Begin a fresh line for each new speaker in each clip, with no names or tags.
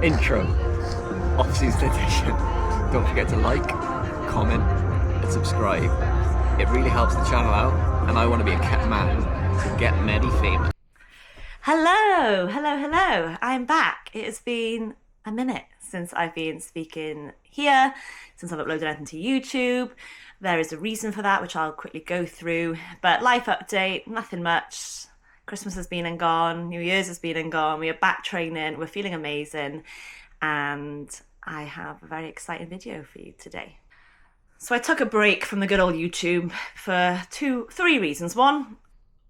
intro, off-season edition. Don't forget to like, comment and subscribe. It really helps the channel out, and I want to be a cat man to get Medi famous.
Hello. I'm back. It has been a minute since I've been speaking here, since I've uploaded anything to YouTube. There is a reason for that, which I'll quickly go through. But life update, nothing much. Christmas has been and gone. New Year's has been and gone. We are back training. We're feeling amazing. And I have a very exciting video for you today. So I took a break from the good old YouTube for three reasons. One,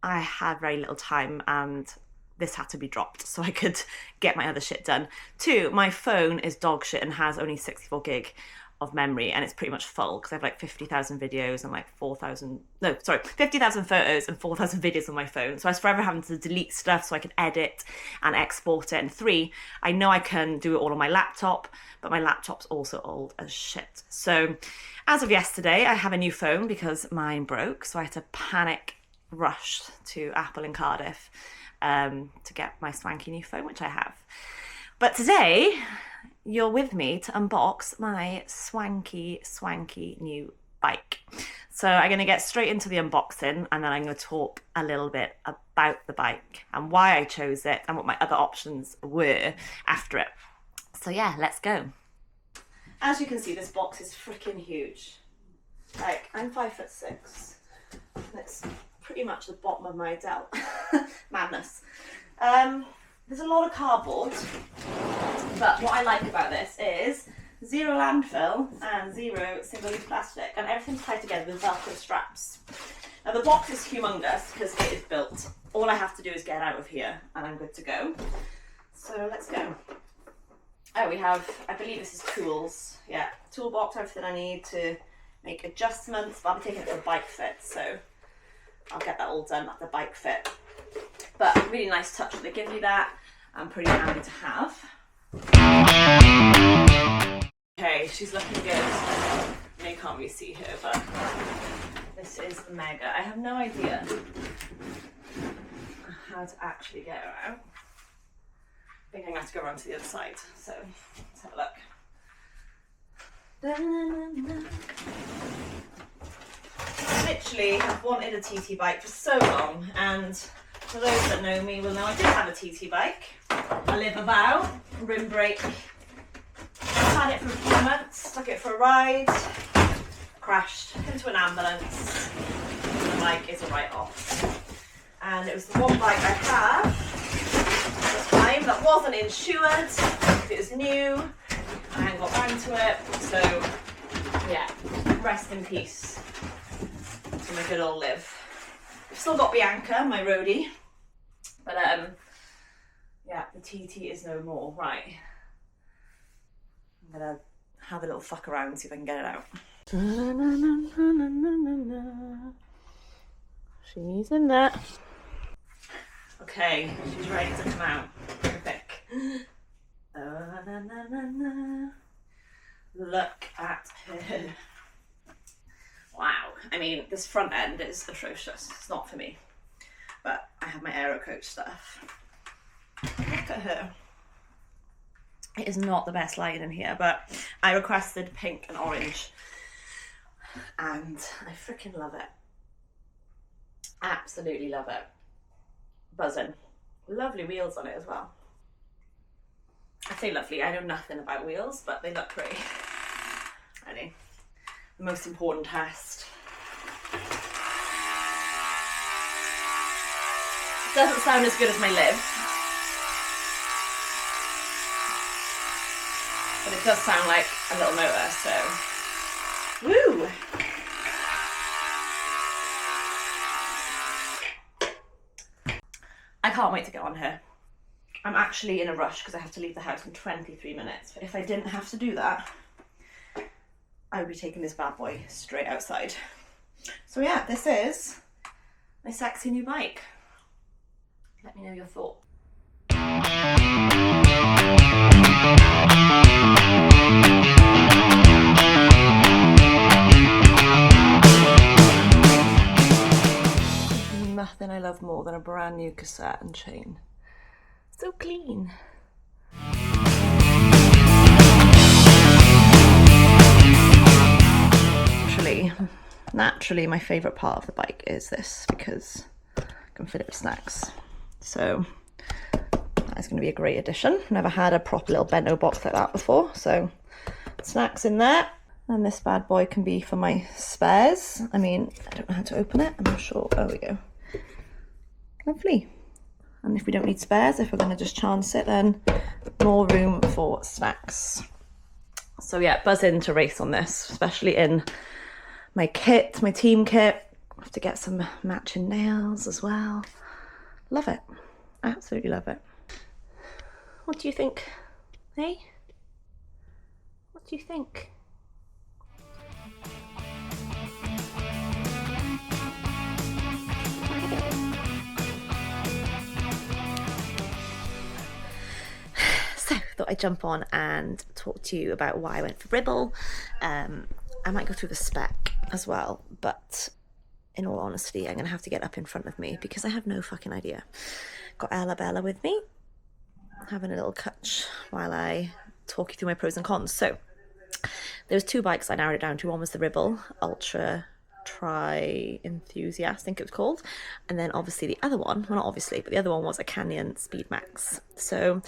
I had very little time and this had to be dropped so I could get my other shit done. Two, my phone is dog shit and has only 64 gig of memory, and it's pretty much full because I have like 50,000 videos and like 50,000 photos and 4,000 videos on my phone. So I was forever having to delete stuff so I could edit and export it. And three, I know I can do it all on my laptop, but my laptop's also old as shit. So as of yesterday, I have a new phone because mine broke. So I had to panic rush to Apple in Cardiff to get my swanky new phone, which I have. But today, you're with me to unbox my swanky new bike. So I'm going to get straight into the unboxing, and then I'm going to talk a little bit about the bike and why I chose it and what my other options were after it. So yeah, let's go. As you can see, this box is freaking huge. Like, I'm 5'6", and it's pretty much the bottom of my delt. Madness. There's a lot of cardboard, but what I like about this is zero landfill and zero single-use plastic, and everything's tied together with Velcro straps. Now the box is humongous because it is built. All I have to do is get out of here and I'm good to go. So let's go. Oh, we have, I believe this is tools. Yeah, toolbox, everything I need to make adjustments, but I'll be taking it for a bike fit, so I'll get that all done at the bike fit. But really nice touch that they give you that. I'm pretty handy to have. Okay, she's looking good. I know you can't really see her, but this is mega. I have no idea how to actually get her out. I think I'm going to have to go around to the other side. So let's have a look. I literally have wanted a TT bike for so long, and for those that know me will know I did have a TT bike. I live about, rim brake. Had it for a few months, took it for a ride, crashed into an ambulance. The bike is a write-off. And it was the one bike I had at the time that wasn't insured. It was new. I hadn't got round to it. So yeah, rest in peace to my good old Liv. I've still got Bianca, my roadie. But yeah, the TT is no more. Right. I'm gonna have a little fuck around and see if I can get it out. She's in there. Okay, she's ready to come out. Perfect. Look at her. Wow. I mean, this front end is atrocious. It's not for me. But I have my Aero Coach stuff. Look at her. It is not the best lighting in here, but I requested pink and orange. And I freaking love it. Absolutely love it. Buzzing. Lovely wheels on it as well. I say lovely, I know nothing about wheels, but they look pretty. Ready? The most important test. Doesn't sound as good as my Liv, but it does sound like a little motor, so woo! I can't wait to get on here. I'm actually in a rush because I have to leave the house in 23 minutes. But if I didn't have to do that, I would be taking this bad boy straight outside. So yeah, this is my sexy new bike. Let me know your thoughts. Nothing I love more than a brand new cassette and chain. So clean. literally my favourite part of the bike is this, because I can fit it with snacks. So that is going to be a great addition. Never had a proper little bento box like that before, so snacks in there. And this bad boy can be for my spares. I mean, I don't know how to open it. I'm not sure. There we go. Lovely. And if we don't need spares, if we're going to just chance it, then more room for snacks. So yeah, buzzing to race on this, especially in my kit, my team kit. I have to get some matching nails as well. Love it. Absolutely love it. What do you think? Hey? What do you think? So, thought I'd jump on and talk to you about why I went for Ribble. I might go through the spec as well, but in all honesty, I'm going to have to get up in front of me because I have no fucking idea. Got Ella Bella with me, having a little catch while I talk you through my pros and cons. So, there was two bikes I narrowed it down to. One was the Ribble Ultra Enthusiast, I think it was called, and then obviously the other one, well not obviously, but the other one was a Canyon Speed Max. So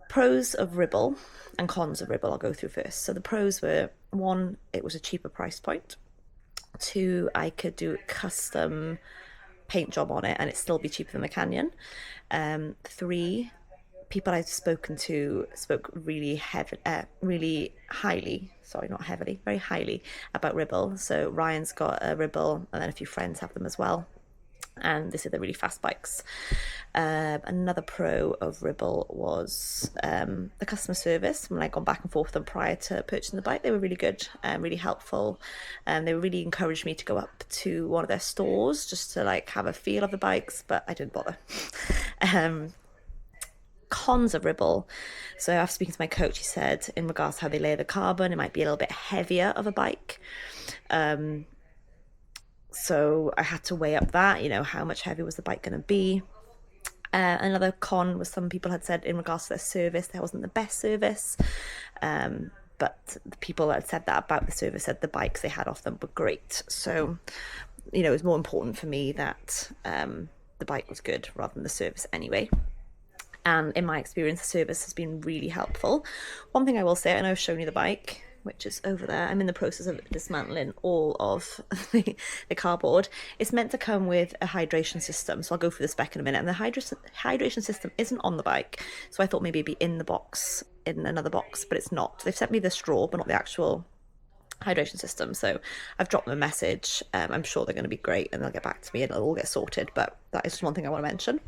pros of Ribble and cons of Ribble I'll go through first. So the pros were, one, it was a cheaper price point. Two, I could do a custom paint job on it and it'd still be cheaper than the Canyon. Three, people I've spoken to spoke really highly, sorry, not heavily, very highly about Ribble. So Ryan's got a Ribble and then a few friends have them as well. And they said they're really fast bikes. Another pro of Ribble was the customer service. When I'd gone back and forth with them prior to purchasing the bike, they were really good and really helpful. They really encouraged me to go up to one of their stores just to like have a feel of the bikes, but I didn't bother. Cons of Ribble. So after speaking to my coach, he said in regards to how they layer the carbon, it might be a little bit heavier of a bike. So I had to weigh up that, you know, how much heavier was the bike going to be. Another con was some people had said in regards to their service, there wasn't the best service. But the people that had said that about the service said the bikes they had off them were great. So, you know, it was more important for me that the bike was good rather than the service anyway. And in my experience, the service has been really helpful. One thing I will say, I know I've shown you the bike, which is over there. I'm in the process of dismantling all of the cardboard. It's meant to come with a hydration system, so I'll go through the spec in a minute. And the hydration system isn't on the bike, so I thought maybe it'd be in the box, in another box, but it's not. They've sent me the straw, but not the actual hydration system. So I've dropped them a message. I'm sure they're going to be great, and they'll get back to me, and it'll all get sorted. But that is just one thing I want to mention.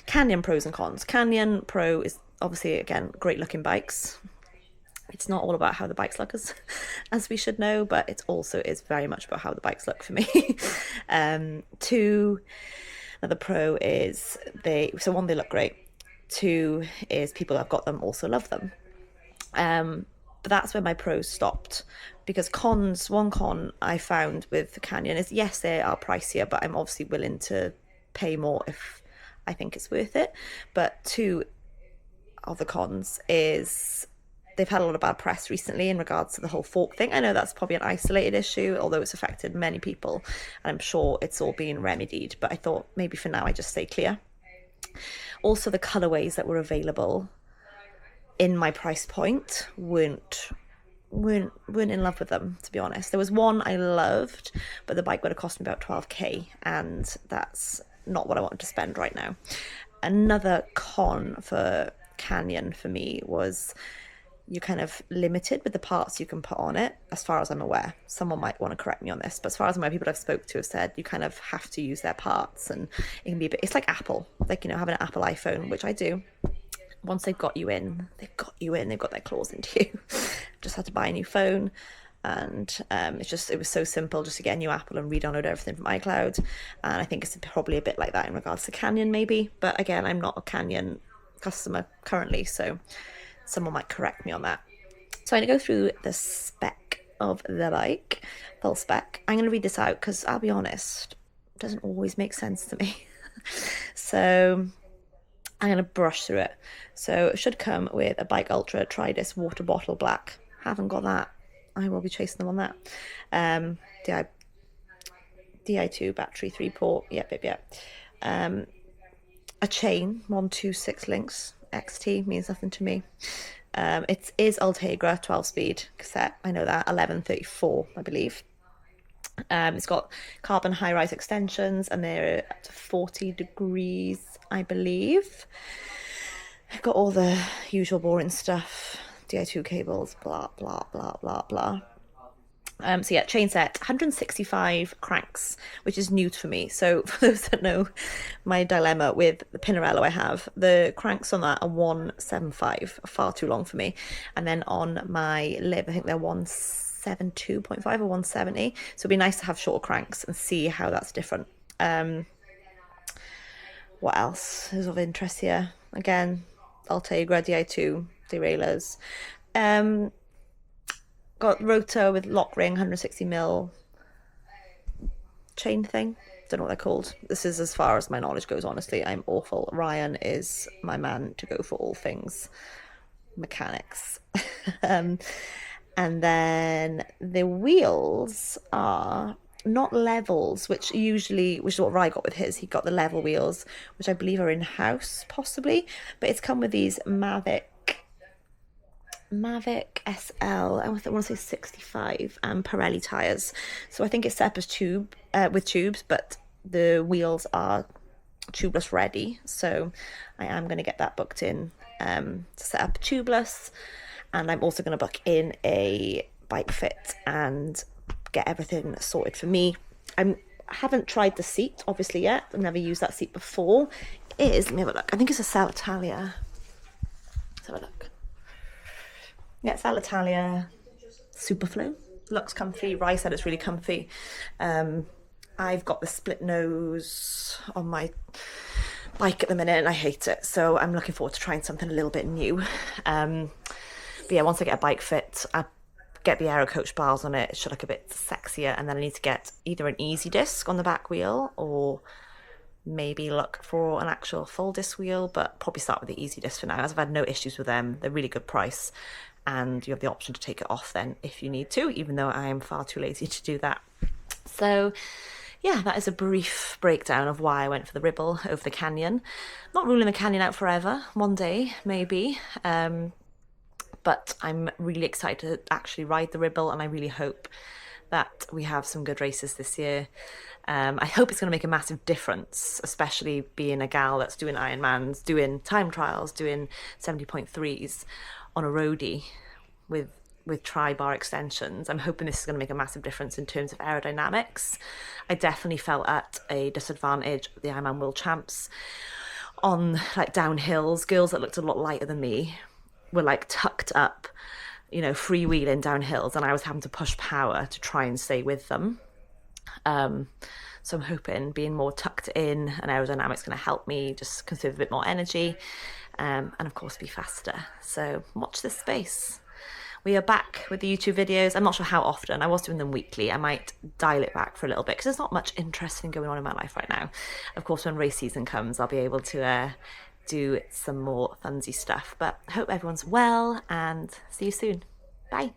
Canyon pros and cons. Canyon Pro is obviously, again, great looking bikes. It's not all about how the bikes look, as we should know, but it also is very much about how the bikes look for me. Two, another pro is so one, they look great. Two is people that have got them also love them. But that's where my pros stopped, because one con I found with the Canyon is, yes, they are pricier, but I'm obviously willing to pay more if I think it's worth it. But two of the cons is they've had a lot of bad press recently in regards to the whole fork thing. I know that's probably an isolated issue, although it's affected many people, and I'm sure it's all being remedied, but I thought maybe for now I just stay clear. Also, the colourways that were available in my price point weren't in love with them, to be honest. There was one I loved, but the bike would have cost me about 12k, and that's not what I wanted to spend right now. Another con for Canyon for me was you're kind of limited with the parts you can put on it, as far as I'm aware. Someone might want to correct me on this, but as far as I'm aware, people I've spoke to have said you kind of have to use their parts, and it can be a bit, it's like Apple, like, you know, having an Apple iPhone, which I do. Once they've got you in, they've got their claws into you. Just had to buy a new phone, and it was so simple just to get a new Apple and re-download everything from iCloud. And I think it's probably a bit like that in regards to Canyon maybe, but again, I'm not a Canyon customer currently, so someone might correct me on that. So I'm going to go through the spec of the bike, full spec. I'm going to read this out because I'll be honest, it doesn't always make sense to me. So I'm going to brush through it. So it should come with a Bike Ultra Try This water bottle black. Haven't got that. I will be chasing them on that. DI2 battery 3-port. Yep. A chain 126 links. XT means nothing to me. It is Ultegra 12-speed cassette. I know that. 1134, I believe. It's got carbon high-rise extensions, and they're up to 40 degrees, I believe. I've got all the usual boring stuff. DI2 cables, blah, blah, blah, blah, blah. So yeah, chain set, 165 cranks, which is new for me. So for those that know my dilemma with the Pinarello I have, the cranks on that are 175, far too long for me. And then on my Lib, I think they're 172.5 or 170. So it'd be nice to have shorter cranks and see how that's different. What else is of interest here? Again, Ultegra, DI2, derailleurs. Got rotor with lock ring, 160mm chain thing. Don't know what they're called. This is as far as my knowledge goes, honestly. I'm awful. Ryan is my man to go for all things mechanics. And then the wheels are not levels, which is what Ryan got with his. He got the level wheels, which I believe are in-house, possibly. But it's come with these Mavic SL, I want to say 65, and Pirelli tyres. So I think it's set up as with tubes, but the wheels are tubeless ready. So I am going to get that booked in to set up tubeless, and I'm also going to book in a bike fit and get everything sorted for me. I haven't tried the seat obviously yet. I've never used that seat before. It is, let me have a look. I think it's a Salitalia. Let's have a look. Yeah, it's Alitalia Superflow. Looks comfy. Rai said it's really comfy. I've got the split nose on my bike at the minute and I hate it. So I'm looking forward to trying something a little bit new. But yeah, once I get a bike fit, I get the Aero Coach bars on it. It should look a bit sexier. And then I need to get either an easy disc on the back wheel or maybe look for an actual full disc wheel, but probably start with the easy disc for now, as I've had no issues with them. They're really good price. And you have the option to take it off then if you need to, even though I am far too lazy to do that. So yeah, that is a brief breakdown of why I went for the Ribble over the Canyon. Not ruling the Canyon out forever, one day maybe, but I'm really excited to actually ride the Ribble, and I really hope that we have some good races this year. I hope it's going to make a massive difference, especially being a gal that's doing Ironmans, doing time trials, doing 70.3s on a roadie with tri-bar extensions. I'm hoping this is going to make a massive difference in terms of aerodynamics. I definitely felt at a disadvantage at the Ironman World Champs on like downhills. Girls that looked a lot lighter than me were like tucked up, freewheeling down hills, and I was having to push power to try and stay with them. So I'm hoping being more tucked in and aerodynamics going to help me just conserve a bit more energy, and of course be faster. So watch this space. We are back with the YouTube videos. I'm not sure how often. I was doing them weekly. I might dial it back for a little bit because there's not much interesting going on in my life right now. Of course, when race season comes, I'll be able to do some more funsy stuff. But I hope everyone's well and see you soon. Bye.